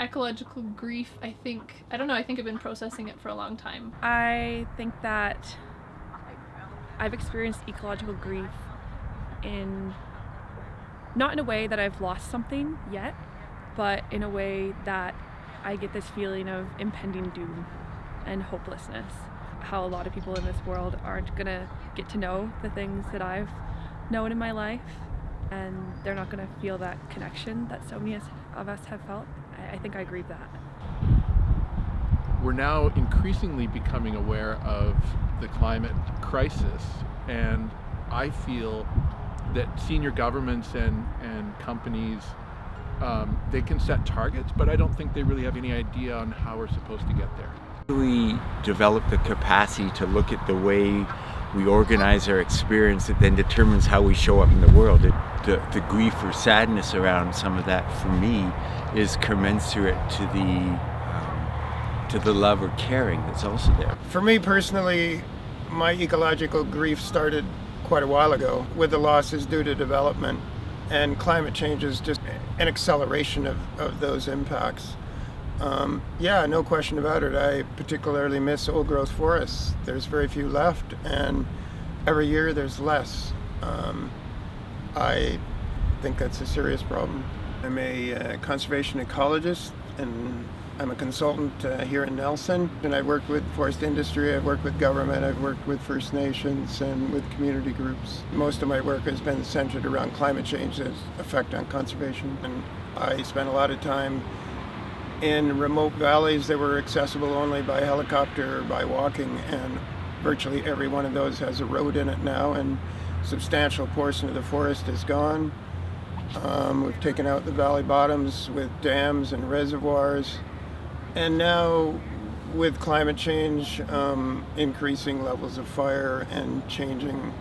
Ecological grief, I think I've been processing it for a long time. I think that I've experienced ecological grief in not in a way that I've lost something yet, but in a way that I get this feeling of impending doom and hopelessness. How a lot of people in this world aren't gonna get to know the things that I've known in my life, and they're not gonna feel that connection that so many of us have felt. I think I grieve that. We're now increasingly becoming aware of the climate crisis, and I feel that senior governments and companies, they can set targets, but I don't think they really have any idea on how we're supposed to get there. We develop the capacity to look at the way we organize our experience that then determines how we show up in the world. The grief or sadness around some of that, for me, is commensurate to the love or caring that's also there. For me personally, my ecological grief started quite a while ago with the losses due to development, and climate change is just an acceleration of those impacts. Yeah, no question about it. I particularly miss old growth forests. There's very few left, and every year there's less. I think that's a serious problem. I'm a conservation ecologist, and I'm a consultant here in Nelson, and I've worked with forest industry, I've worked with government, I've worked with First Nations and with community groups. Most of my work has been centered around climate change's effect on conservation, and I spent a lot of time in remote valleys that were accessible only by helicopter or by walking, and virtually every one of those has a road in it now, and a substantial portion of the forest is gone. We've taken out the valley bottoms with dams and reservoirs, and now with climate change, increasing levels of fire and changing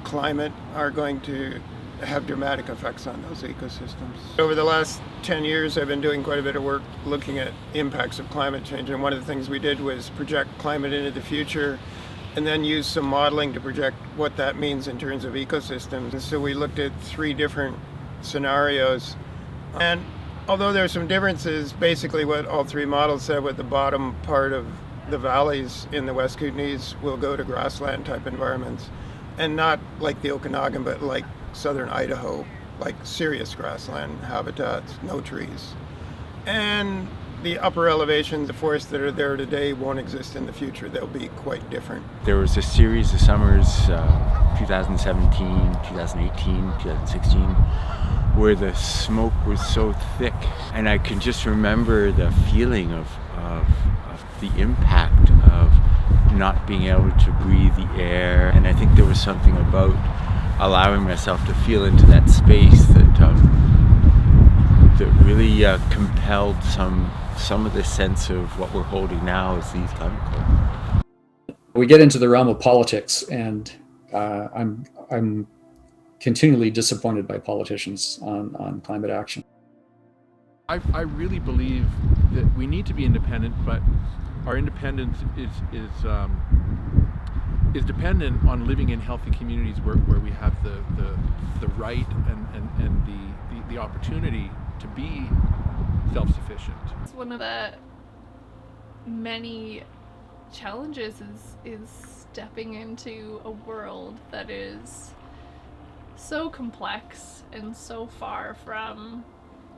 climate are going to have dramatic effects on those ecosystems. Over the last 10 years, I've been doing quite a bit of work looking at impacts of climate change, and one of the things we did was project climate into the future and then use some modeling to project what that means in terms of ecosystems. And so we looked at 3 different scenarios, and although there's some differences, basically what all 3 models said, with the bottom part of the valleys in the West Kootenays will go to grassland type environments, and not like the Okanagan, but like southern Idaho, like serious grassland habitats, no trees. And the upper elevations, the forests that are there today, won't exist in the future. They'll be quite different. There was a series of summers, 2017, 2018, 2016, where the smoke was so thick, and I can just remember the feeling of the impact of not being able to breathe the air. And I think there was something about allowing myself to feel into that space that really compelled some of the sense of what we're holding now as these climate goals. We get into the realm of politics, and I'm continually disappointed by politicians on climate action. I really believe that we need to be independent, but our independence is dependent on living in healthy communities where we have the right and the opportunity to be self-sufficient. It's one of the many challenges is stepping into a world that is so complex and so far from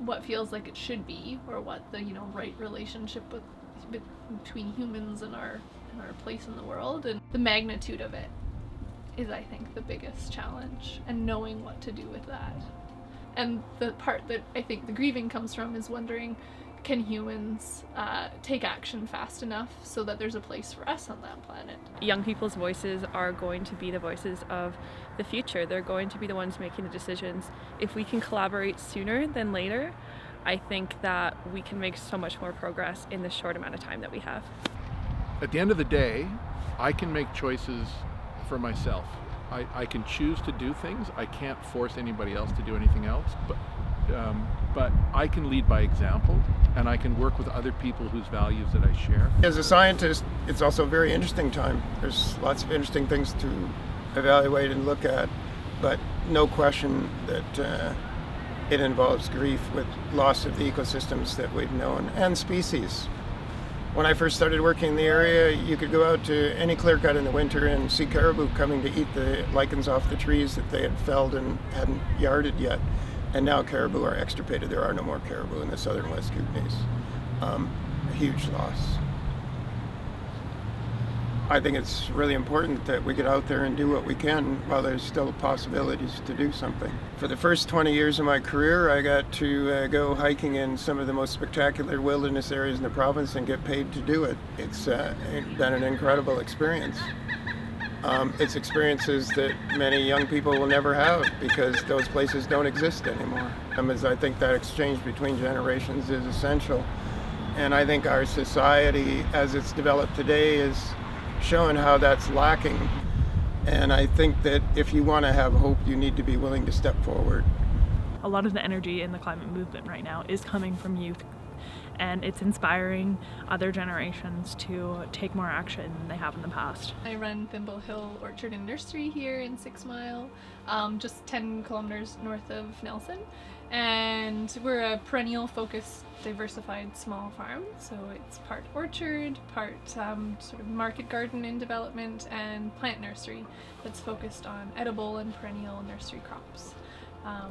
what feels like it should be, or what the right relationship between humans and our place in the world. And the magnitude of it is, I think, the biggest challenge, and knowing what to do with that. And the part that I think the grieving comes from is wondering, can humans take action fast enough so that there's a place for us on that planet? Young people's voices are going to be the voices of the future. They're going to be the ones making the decisions. If we can collaborate sooner than later, I think that we can make so much more progress in the short amount of time that we have. At the end of the day, I can make choices for myself. I can choose to do things. I can't force anybody else to do anything else, but I can lead by example, and I can work with other people whose values that I share. As a scientist, it's also a very interesting time. There's lots of interesting things to evaluate and look at, but no question that it involves grief with loss of the ecosystems that we've known and species. When I first started working in the area, you could go out to any clear cut in the winter and see caribou coming to eat the lichens off the trees that they had felled and hadn't yarded yet. And now caribou are extirpated. There are no more caribou in the southern West Kootenays. A huge loss. I think it's really important that we get out there and do what we can while there's still possibilities to do something. For the first 20 years of my career, I got to go hiking in some of the most spectacular wilderness areas in the province and get paid to do it. It's been an incredible experience. It's experiences that many young people will never have because those places don't exist anymore. As I think that exchange between generations is essential. And I think our society, as it's developed today, is showing how that's lacking. And I think that if you want to have hope, you need to be willing to step forward. A lot of the energy in the climate movement right now is coming from youth, and it's inspiring other generations to take more action than they have in the past. I run Thimble Hill Orchard and Nursery here in 6 Mile, just 10 kilometers north of Nelson. And we're a perennial focused, diversified small farm. So it's part orchard, part sort of market garden in development, and plant nursery that's focused on edible and perennial nursery crops.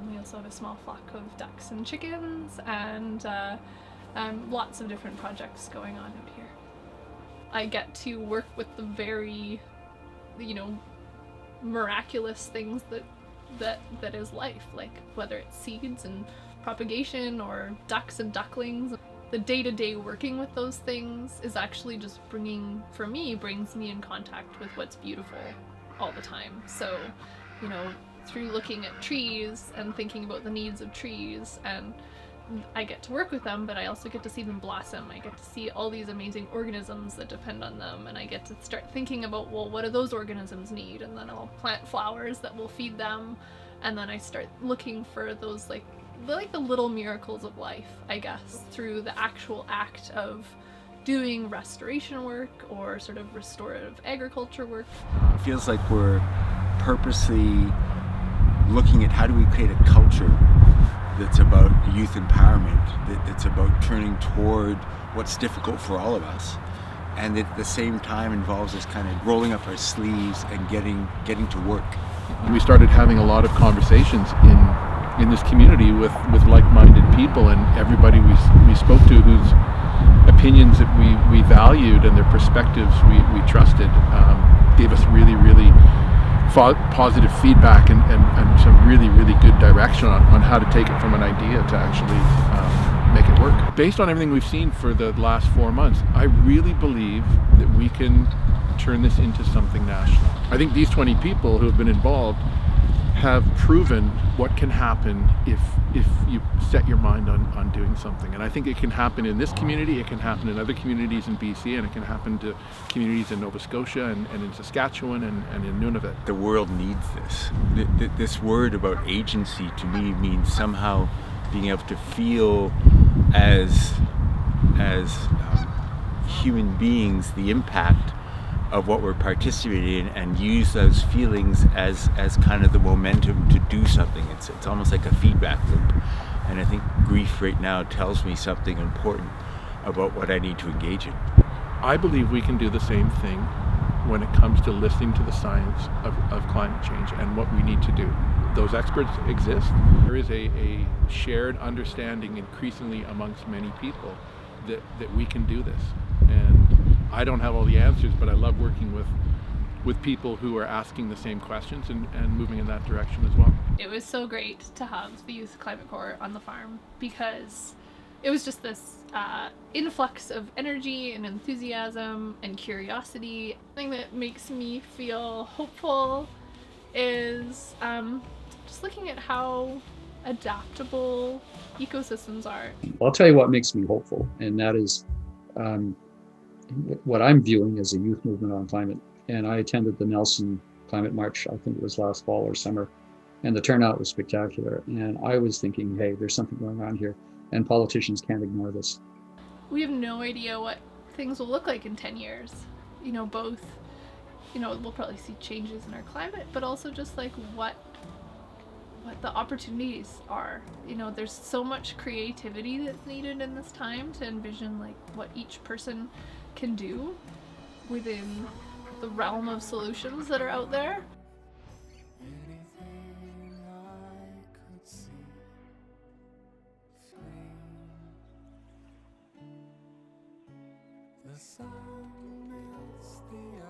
We also have a small flock of ducks and chickens, and lots of different projects going on out here. I get to work with the very, miraculous things that is life, like whether it's seeds and propagation or ducks and ducklings. The day-to-day working with those things is actually just brings me in contact with what's beautiful all the time. So, through looking at trees and thinking about the needs of trees, and I get to work with them, but I also get to see them blossom. I get to see all these amazing organisms that depend on them, and I get to start thinking about, well, what do those organisms need? And then I'll plant flowers that will feed them, and then I start looking for those like the little miracles of life, I guess, through the actual act of doing restoration work or sort of restorative agriculture work. It feels like we're purposely looking at how do we create a culture that's about youth empowerment, that's about turning toward what's difficult for all of us, and at the same time involves us kind of rolling up our sleeves and getting to work. We started having a lot of conversations in this community with like-minded people, and everybody we spoke to whose opinions that we valued and their perspectives we trusted gave us really positive feedback and some really good direction on how to take it from an idea to actually make it work. Based on everything we've seen for the last 4 months, I really believe that we can turn this into something national. I think these 20 people who have been involved have proven what can happen if you set your mind on doing something. And I think it can happen in this community, it can happen in other communities in BC, and it can happen to communities in Nova Scotia and in Saskatchewan and in Nunavut. The world needs this. This word about agency to me means somehow being able to feel as human beings the impact of what we're participating in, and use those feelings as kind of the momentum to do something. It's almost like a feedback loop, and I think grief right now tells me something important about what I need to engage in. I believe we can do the same thing when it comes to listening to the science of climate change and what we need to do. Those experts exist. There is a shared understanding increasingly amongst many people that we can do this. And I don't have all the answers, but I love working with people who are asking the same questions and moving in that direction as well. It was so great to have the Youth Climate Corps on the farm because it was just this influx of energy and enthusiasm and curiosity. The thing that makes me feel hopeful is just looking at how adaptable ecosystems are. I'll tell you what makes me hopeful, and that is what I'm viewing as a youth movement on climate. And I attended the Nelson Climate March, I think it was last fall or summer, and the turnout was spectacular. And I was thinking, hey, there's something going on here, and politicians can't ignore this. We have no idea what things will look like in 10 years. Both, we'll probably see changes in our climate, but also just like what what the opportunities are. You know, there's so much creativity that's needed in this time to envision like what each person can do within the realm of solutions that are out there. Anything I could see, the sun melts the